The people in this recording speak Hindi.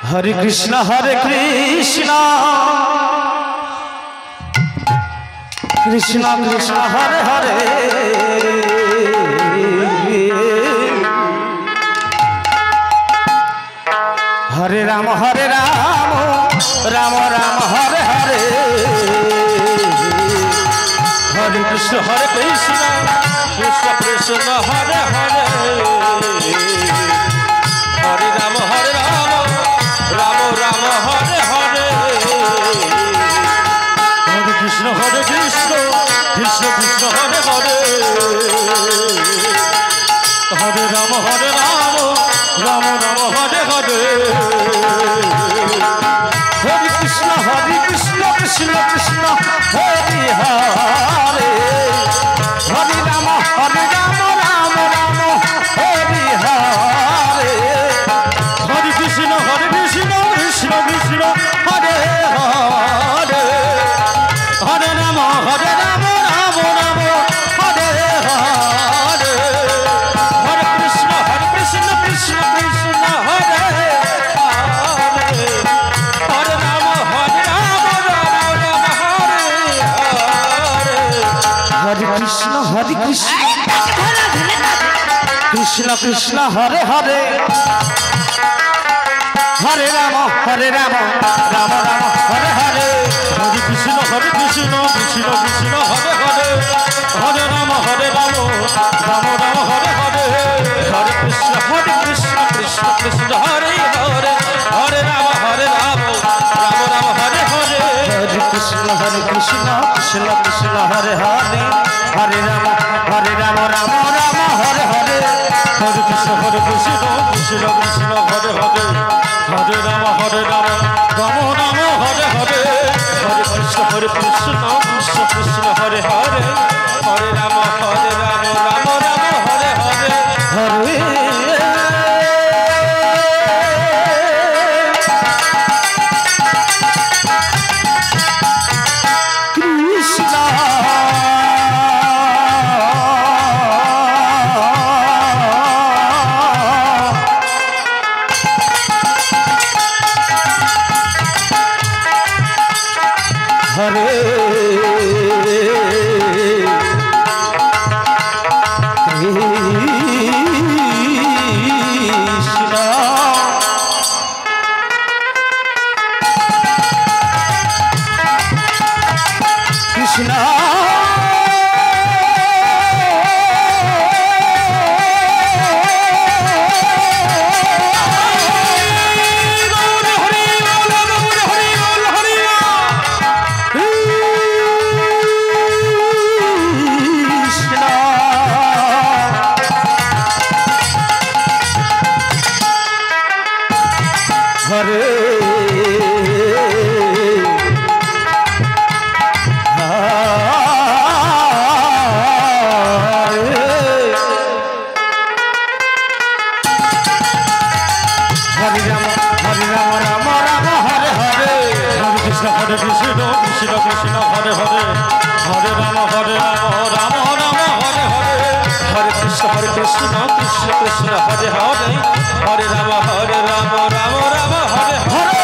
हरे कृष्णा कृष्णा कृष्णा हरे हरे हरे राम राम राम हरे हरे हरे कृष्ण कृष्ण कृष्ण हरे हरे हरे राम राम राम हरे हरे हरे कृष्ण कृष्ण कृष्ण हरे हरे हरे राम राम राम हरे हरे हरे कृष्ण कृष्ण कृष्ण हरे हरे हरे राम राम राम हरे हरे हरे कृष्ण कृष्ण कृष्ण हरे हरे हरे राम राम राम हरे हरे हरे कृष्ण कृष्ण कृष्ण हरे हरे हरे राम राम हरे हरे हरे कृष्ण कृष्ण कृष्ण हरे हरे हरे राम राम राम हरे हरे हरे कृष्ण कृष्ण कृष्ण हरे हरे हरे राम राम राम हरे हरे हरे कृष्ण कृष्ण कृष्ण हरे हरे हरे राम राम हरे हरे हरे कृष्ण कृष्ण कृष्ण हरे हरे हरे राम राम हरे हरे हरे कृष्ण कृष्ण कृष्ण हरे हरे हरे राम राम हरे हरे हरे कृष्ण कृष्ण कृष्ण हरे हरे हरे राम राम हरे हरे हरे